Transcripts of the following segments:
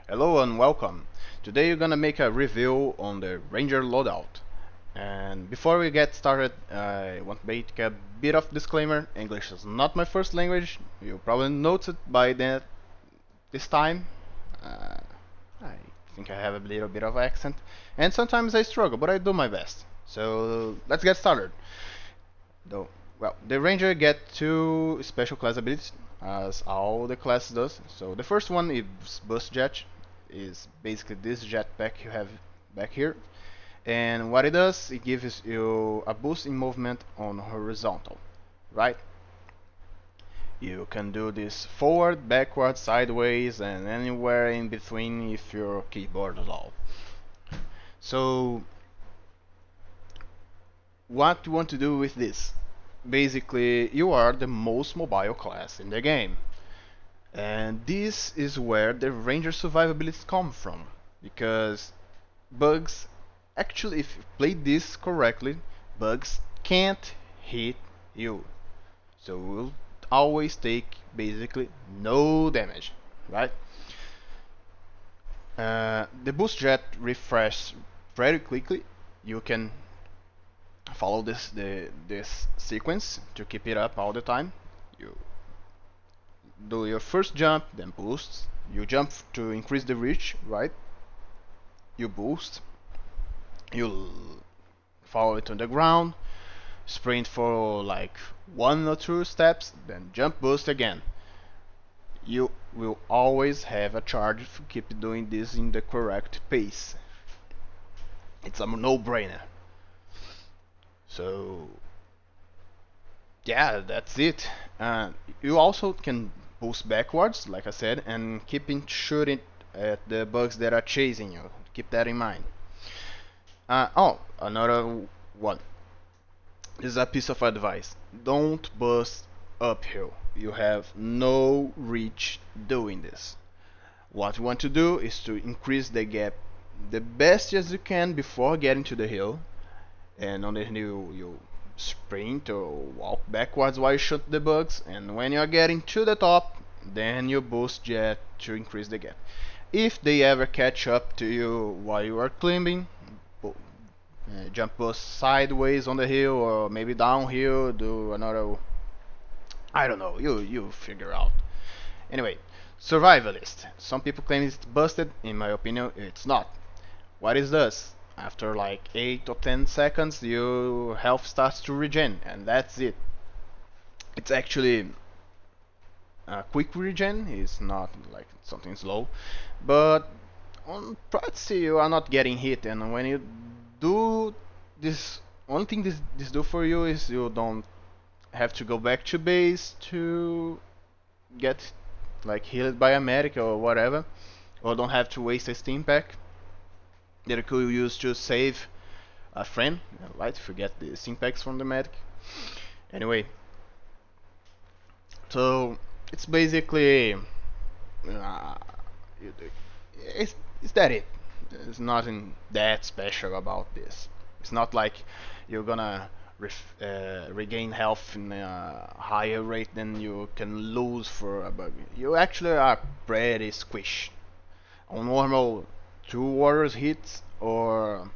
Hello and welcome. Today you're gonna make a review on the Ranger loadout. And before we get started, I want to make a bit of disclaimer. English is not my first language. You probably noticed by that this time. Uh, I think I have a little bit of accent, and sometimes I struggle, but I do my best. So let's get started. Though, well, the Ranger get two special class abilities, as all the class does. So the first one is Boost Jet, is basically this jetpack you have back here. And what it does, it gives you a boost in movement on horizontal, right? You can do this forward, backward, sideways, and anywhere in between if your keyboard allows. So what you want to do with this? Basically, you are the most mobile class in the game. And this is where the Ranger survivability come from. Because bugs, actually, if you play this correctly, bugs can't hit you. So you'll always take basically no damage, right? The boost jet refresh very quickly. You can follow this sequence to keep it up all the time. You do your first jump, then boost. You jump to increase the reach, right? You boost. You follow it on the ground, sprint for like one or two steps, then jump boost again. You will always have a charge if you keep doing this in the correct pace. It's a no-brainer. So yeah, that's it. You also can boost backwards, like I said, and keeping shooting at the bugs that are chasing you. Keep that in mind. Another one. This is a piece of advice. Don't bust uphill. You have no reach doing this. What you want to do is to increase the gap the best as you can before getting to the hill. And on the hill you sprint or walk backwards while you shoot the bugs. And when you are getting to the top, then you boost jet to increase the gap. If they ever catch up to you while you are climbing, jump boost sideways on the hill or maybe downhill, do another, I don't know, you figure out. Anyway, survivalist. Some people claim it's busted. In my opinion, it's not. What it does? After like 8 or 10 seconds, your health starts to regen, and that's it. It's actually a quick regen. It's not like something slow, but on Protsi you are not getting hit, and when you do this, one thing this do for you is you don't have to go back to base to get like healed by a medic or whatever, or don't have to waste a steam pack that you could use to save a friend, right? Forget the steam packs from the medic. Anyway, so it's basically you it's that it. There's nothing that special about this. It's not like you're gonna regain health in a higher rate than you can lose for a bug. You actually are pretty squished. On normal, 2 warriors hits or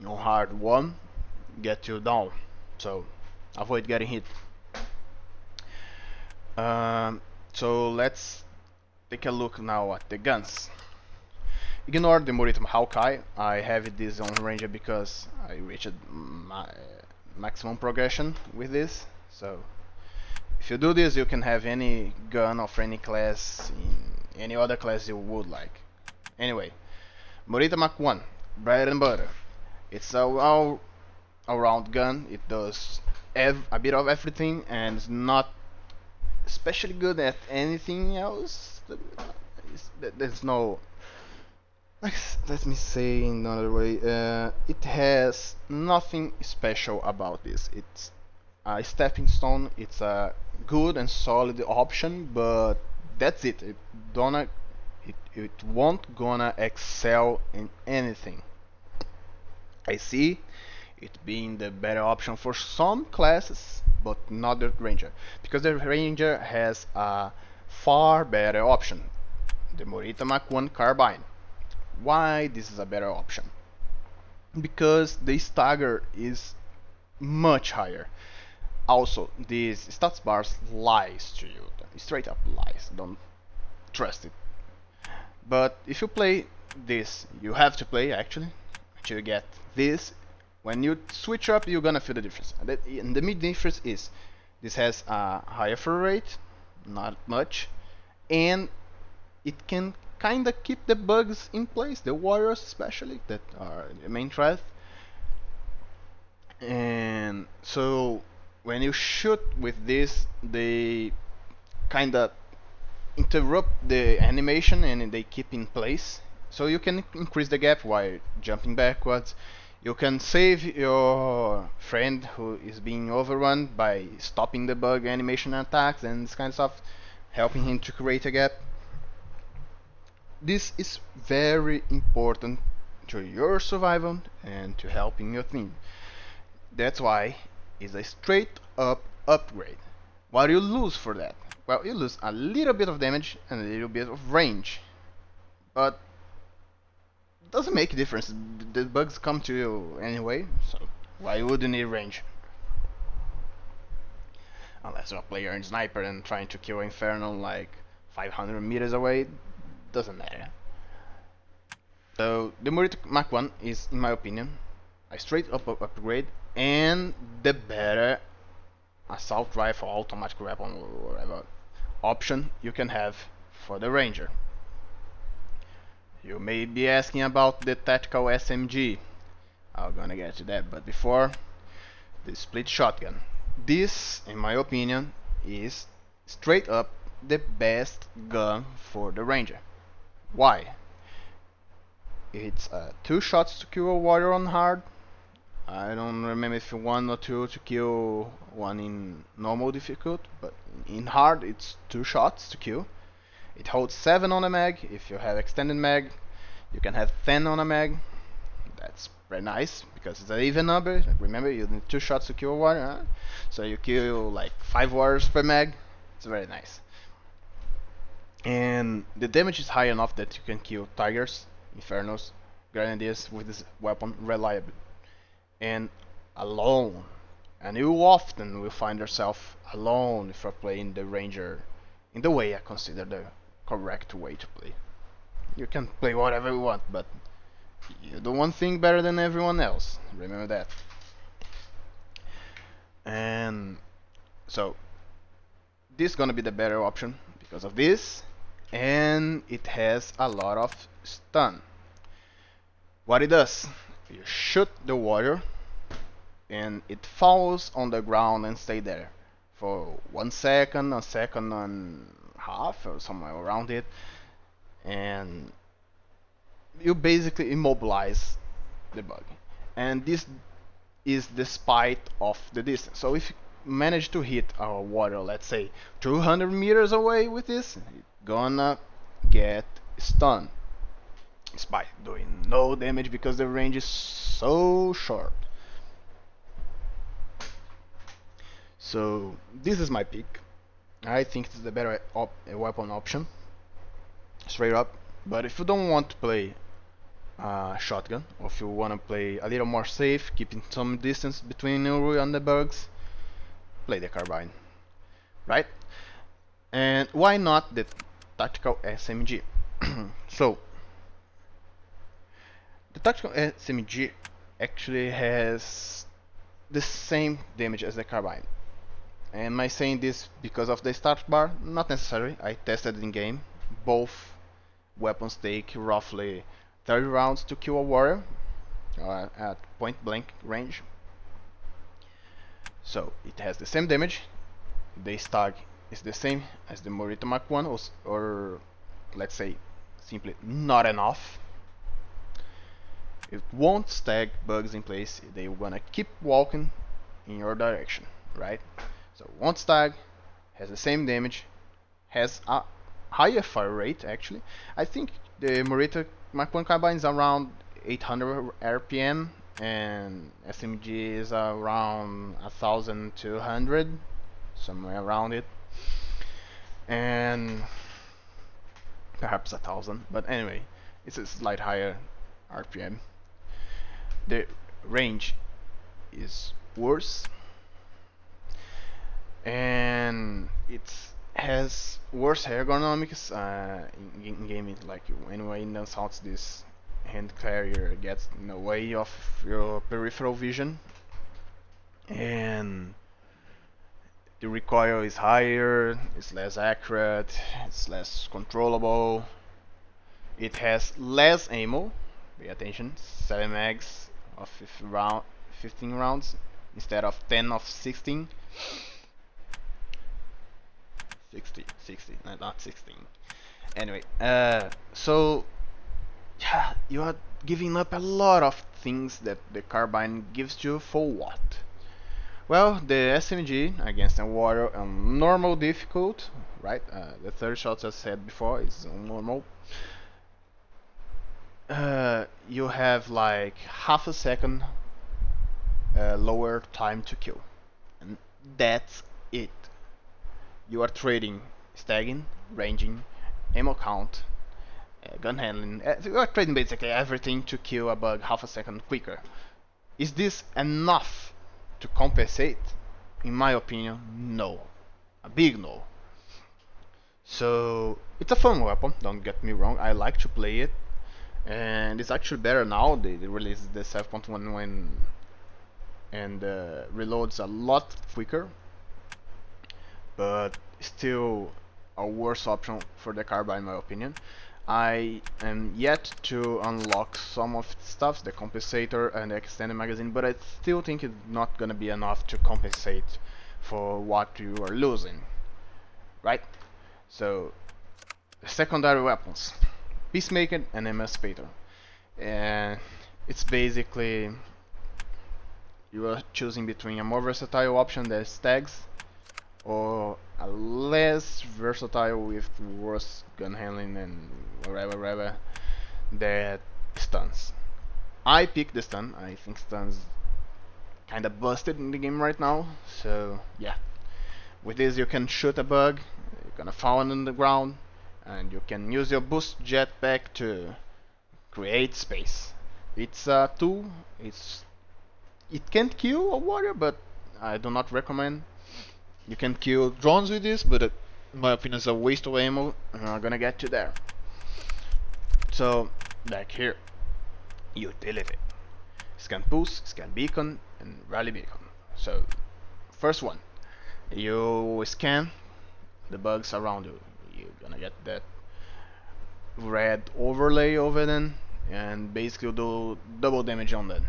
on hard one get you down. So avoid getting hit. So let's take a look now at the guns. Ignore the Muritum Hawkeye. I have this on Ranger because I reached my maximum progression with this. So if you do this, you can have any gun of any class in any other class you would like. Anyway, Morita Mach 1, bread and butter. It's a all-around gun. It does a bit of everything and it's not especially good at anything else. There's no. Let me say in another way. It has nothing special about this. It's a stepping stone. It's a good and solid option, but that's it. It won't gonna excel in anything. I see it being the better option for some classes, but not the Ranger, because the Ranger has a far better option. the Morita Mach 1 carbine. Why this is a better option? Because the stagger is much higher. Also, these stats bars lies to you, straight up lies, don't trust it. But if you play this, you have to play actually, to get this. When you switch up, you're gonna feel the difference. And the main difference is, this has a higher fire rate, not much, and it can kinda keep the bugs in place, the warriors especially, that are the main threat. And so when you shoot with this, they kinda interrupt the animation and they keep in place. So you can increase the gap while jumping backwards. You can save your friend who is being overrun by stopping the bug animation attacks and this kind of stuff, helping him to create a gap. This is very important to your survival and to helping your team. That's why it's a straight up upgrade. What do you lose for that? Well, you lose a little bit of damage and a little bit of range, but it doesn't make a difference. The bugs come to you anyway, so why would you need range? Unless you're a player in sniper and trying to kill Inferno like 500 meters away, doesn't matter. So the Morita Mach 1 is, in my opinion, a straight up upgrade and the better assault rifle, automatic weapon, or whatever option you can have for the Ranger. You may be asking about the tactical SMG. I'm gonna get to that, but before, the split shotgun. This, in my opinion, is straight up the best gun for the Ranger. Why? It's 2 shots to kill a warrior on hard. I don't remember if 1 or 2 to kill one in normal difficult, but in hard it's 2 shots to kill. It holds 7 on a mag. If you have extended mag, you can have 10 on a mag. That's very nice because it's an even number. Remember, you need 2 shots to kill a warrior, huh? So you kill like 5 warriors per mag. It's very nice. And the damage is high enough that you can kill tigers, infernos, grenadiers with this weapon reliably and alone. And you often will find yourself alone if you're playing the Ranger in the way I consider the correct way to play. You can play whatever you want, but you do one thing better than everyone else. Remember that. And so this is gonna be the better option because of this, and it has a lot of stun. What it does, you shoot the warrior and it falls on the ground and stay there for 1 second, a second and a half or somewhere around it, and you basically immobilize the bug. And this is despite of the distance. So if you manage to hit a warrior, let's say 200 meters away with this, you're gonna get stunned despite doing no damage because the range is so short. So this is my pick. I think it's the better weapon option, straight up. But if you don't want to play shotgun, or if you want to play a little more safe, keeping some distance between you and the bugs, play the carbine, right? And why not the tactical SMG? So the tactical SMG actually has the same damage as the carbine. Am I saying this because of the start bar? Not necessarily. I tested in game. Both weapons take roughly 30 rounds to kill a warrior at point blank range. So it has the same damage. The stag is the same as the Morita Mach 1, or let's say simply not enough. It won't stag bugs in place. They wanna keep walking in your direction, right? So won't stag, has the same damage, has a higher fire rate actually. I think the Morita Mach 1 carbine is around 800 RPM and SMG is around 1200, somewhere around it. And perhaps 1,000, but anyway, it's a slight higher RPM. The range is worse, and it has worse ergonomics in gaming. Like when Windows sounds, this hand carrier gets in the way of your peripheral vision, and the recoil is higher, it's less accurate, it's less controllable. It has less ammo. Pay attention, 7 mags of 15 rounds instead of 10 of 16. 60, not 16. Anyway, so yeah, you are giving up a lot of things that the carbine gives you for what? Well, the SMG against a warrior on normal difficult, right? The third shot, as I said before, is on normal. You have like half a second lower time to kill, and that's it. You are trading stagging, ranging, ammo count, gun handling. You are trading basically everything to kill a bug half a second quicker. Is this enough to compensate? In my opinion, no. A big no. So it's a fun weapon, don't get me wrong, I like to play it. And it's actually better now, they released the 7.1 when and reloads a lot quicker, but still a worse option for the carbine in my opinion. I am yet to unlock some of the stuff, the compensator and the extended magazine, but I still think it's not gonna be enough to compensate for what you are losing, right? So, secondary weapons, Peacemaker and Emancipator, and it's basically you are choosing between a more versatile option that is tags or a less versatile with worse gun handling and whatever that stuns. I picked the stun. I think stun's kinda busted in the game right now, so yeah. With this you can shoot a bug, you're gonna fall on the ground, and you can use your boost jetpack to create space. It's a tool, it can't kill a warrior, but I do not recommend. You can kill drones with this, but in my opinion it's a waste of ammo. I'm not gonna get to there. So, back here, utility. Scan pulse, scan beacon, and rally beacon. So, first one, you scan the bugs around you. You're gonna get that red overlay over them, and basically do double damage on them.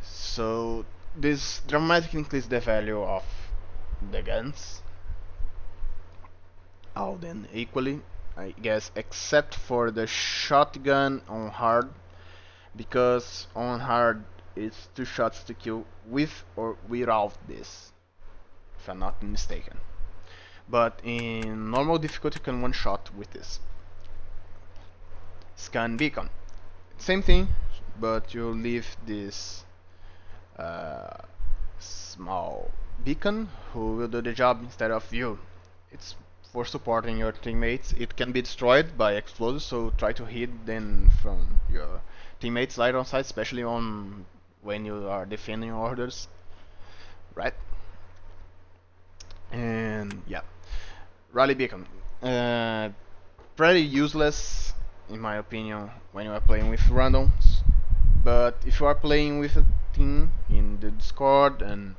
So, this dramatically increases the value of the guns, all then equally, I guess, except for the shotgun on hard, because on hard it's 2 shots to kill with or without this, if I'm not mistaken. But in normal difficulty you can one shot with this. Scan beacon, same thing, but you leave this small beacon who will do the job instead of you. It's for supporting your teammates. It can be destroyed by explosives, so try to hit them from your teammates later on site, especially on when you are defending orders, right? And yeah, rally beacon, pretty useless in my opinion when you are playing with randoms, but if you are playing with a team in the Discord, and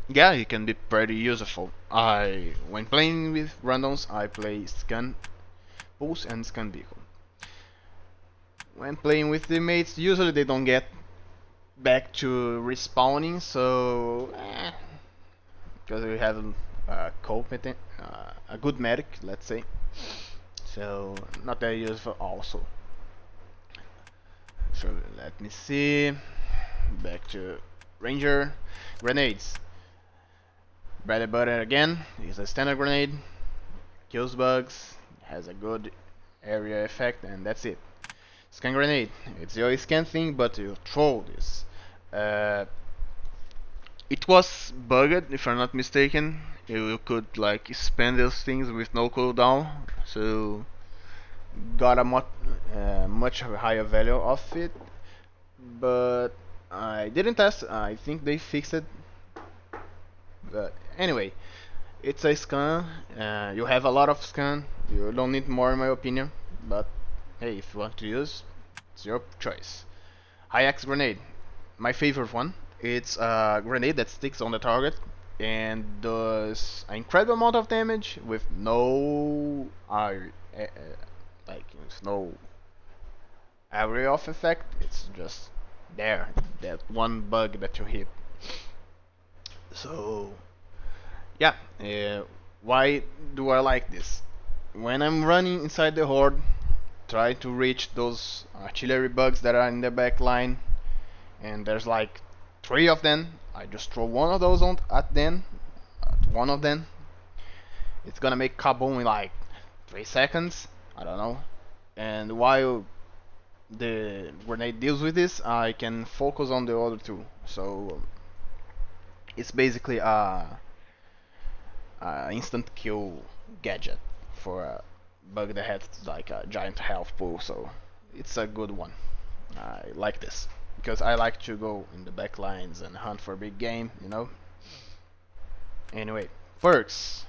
yeah, it can be pretty useful. When playing with randoms, I play scan pulse and scan beacon. When playing with teammates, usually they don't get back to respawning, so because we have a competent, a good medic, let's say, so not that useful also. So let me see. Back to Ranger. Grenades. Bread and butter again is a standard grenade. Kills bugs. Has a good area effect, and that's it. Scan grenade. It's your scan thing, but you throw this. It was bugged, if I'm not mistaken. You could like spam those things with no cooldown. So got a much higher value of it, but I didn't test. I think they fixed it. But anyway, it's a scan. You have a lot of scan. You don't need more, in my opinion. But hey, if you want to use, it's your choice. High X grenade, my favorite one. It's a grenade that sticks on the target and does an incredible amount of damage with no like no area of effect. It's just there, that one bug that you hit. So yeah, why do I like this? When I'm running inside the horde, try to reach those artillery bugs that are in the back line, and there's like three of them. I just throw one of those at them, at one of them. It's gonna make kaboom in like 3 seconds. I don't know. And while the grenade deals with this, I can focus on the other two. So it's basically a instant kill gadget for a bug that has like a giant health pool. So it's a good one. I like this because I like to go in the back lines and hunt for big game, you know. Anyway, perks.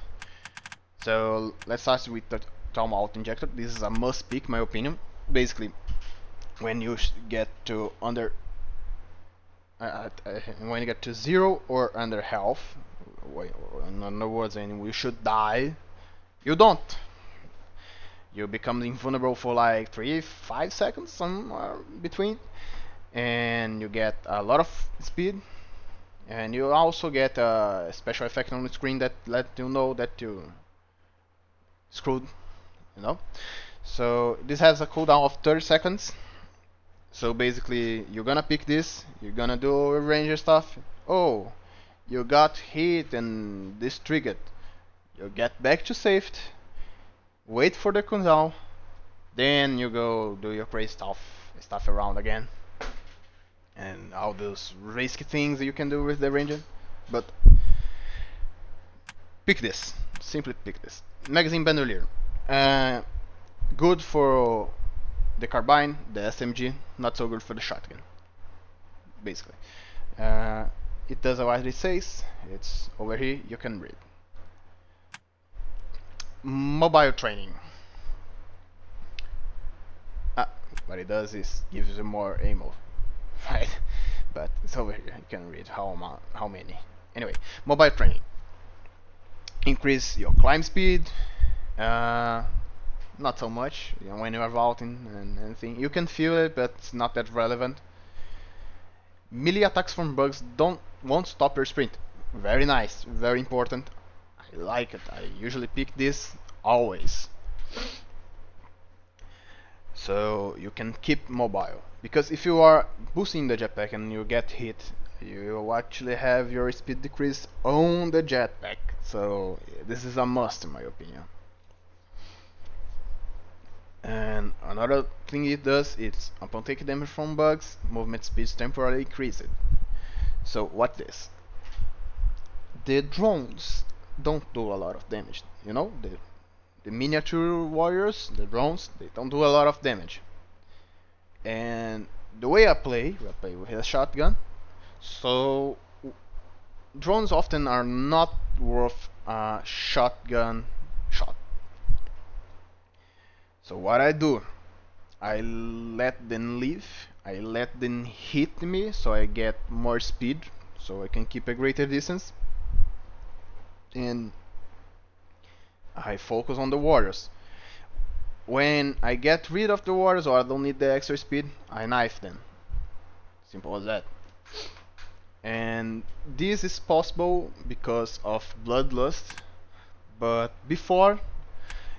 So let's start with the Trauma Auto Injector. This is a must pick, my opinion. Basically, when you get to when you get to 0 or under health, in other words, and you should die, you don't. You become invulnerable for like 3-5 seconds, somewhere between, and you get a lot of speed, and you also get a special effect on the screen that let you know that you screwed, you know. So this has a cooldown of 30 seconds. So basically, you're gonna pick this, you're gonna do ranger stuff. Oh, you got hit and this triggered. You get back to safety, wait for the cooldown, then you go do your crazy stuff around again, and all those risky things you can do with the ranger. But pick this, simply pick this. Magazine bandolier, good for the carbine, the SMG, not so good for the shotgun. Basically, uh, it does what it says. It's over here. You can read. Mobile training. Ah, what it does is gives you more ammo, right? But it's over here. You can read how many. Anyway, mobile training. Increase your climb speed. Not so much. You know, when you are vaulting and anything, you can feel it, but it's not that relevant. Melee attacks from bugs won't stop your sprint. Very nice, very important. I like it. I usually pick this always. So you can keep mobile. Because if you are boosting the jetpack and you get hit, you actually have your speed decrease on the jetpack. So this is a must in my opinion. And another thing it does is upon taking damage from bugs, movement speed is temporarily increased. So what this? The drones don't do a lot of damage. You know, the miniature warriors, the drones, they don't do a lot of damage. And the way I play with a shotgun, so drones often are not worth a shotgun shot. So what I do, I let them live, I let them hit me so I get more speed, so I can keep a greater distance, and I focus on the warriors. When I get rid of the warriors or I don't need the extra speed, I knife them. Simple as that. And this is possible because of Bloodlust, but before,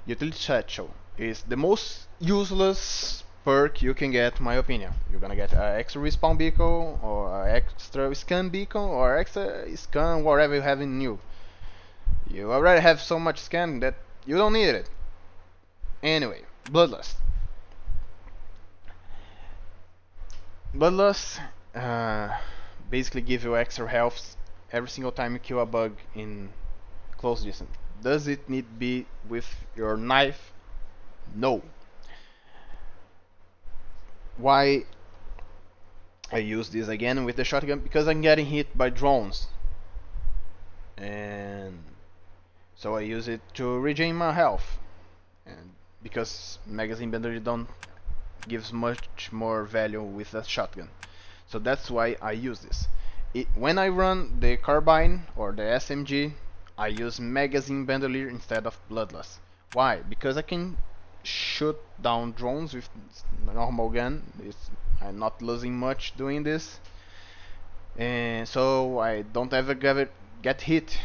Utility Satchel is the most useless perk you can get, in my opinion. You're gonna get an extra respawn beacon, or an extra scan beacon, or extra scan whatever you have in you. You already have so much scan that you don't need it. Anyway, Bloodlust. Bloodlust basically gives you extra health every single time you kill a bug in close distance. Does it need to be with your knife? No. why I use this again with the shotgun? Because I'm getting hit by drones, and so I use it to regain my health. And because magazine bender don't gives much more value with a shotgun, so that's why I use this. When I run the carbine or the SMG, I use magazine bandolier instead of bloodless. Why? Because I can shoot down drones with a normal gun. I'm not losing much doing this, and so I don't ever get hit.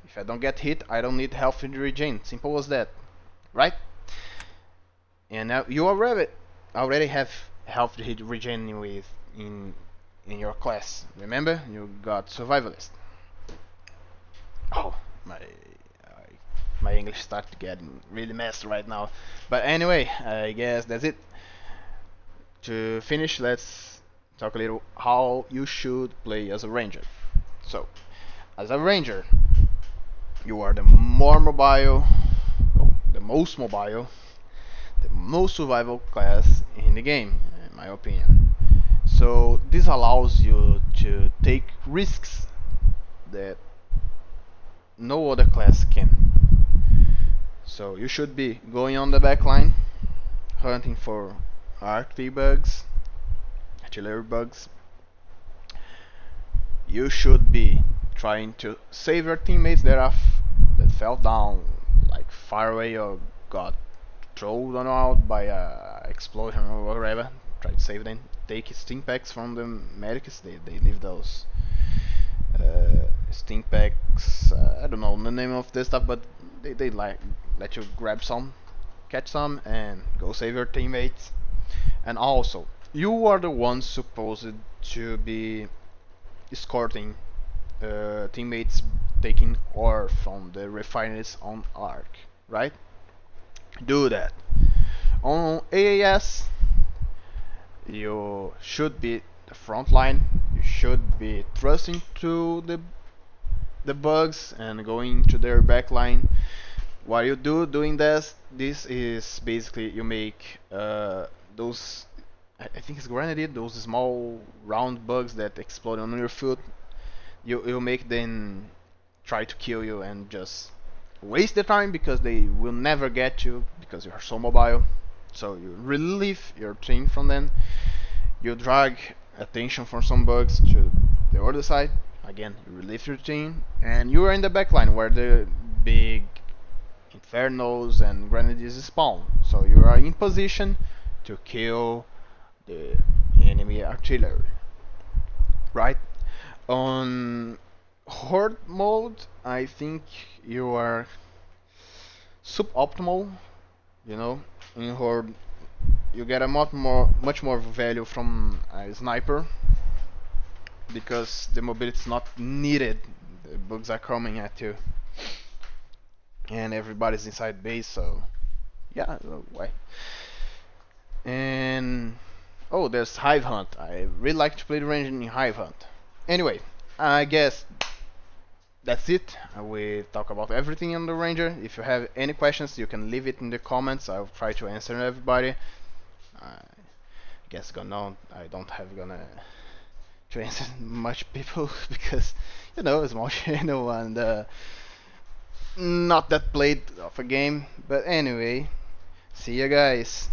If I don't get hit, I don't need health regen. Simple as that, right? And now you already have health regen with in your class. Remember, you got survivalist. Oh, my English started getting really messed right now. But anyway, I guess that's it. To finish, let's talk a little how you should play as a ranger. So, as a ranger, you are the most mobile, the most survival class in the game, in my opinion. So this allows you to take risks that no other class can. So you should be going on the back line, hunting for RT bugs, artillery bugs. You should be trying to save your teammates that fell down, like far away or got thrown out by a explosion or whatever. Try to save them. Take steam packs from the medics. They leave those steam packs. I don't know the name of this stuff, but they like let you grab some, catch some, and go save your teammates. And also, you are the ones supposed to be escorting teammates taking ore from the refineries on Ark, right? Do that. On AAS, you should be the front line. You should be thrusting to the bugs and going to their back line. What you do doing this is basically you make those I think it's grenaded, those small round bugs that explode on your foot. You make them try to kill you and just waste the time because they will never get you because you are so mobile. So you relieve your team from them. You drag attention from some bugs to the other side. Again, you relieve your team, and you are in the backline where the big infernos and grenadiers spawn. So you are in position to kill the enemy artillery, right? On horde mode, I think you are suboptimal. You know, in horde you get a much more value from a sniper because the mobility is not needed. The bugs are coming at you, and everybody's inside base. So yeah, why? And oh, there's Hive Hunt. I really like to play the range in Hive Hunt. Anyway, I guess that's it. We talk about everything on the Ranger. If you have any questions, you can leave it in the comments. I'll try to answer everybody. I guess I don't have gonna to answer much people because you know small channel and not that played of a game. But anyway, see you guys.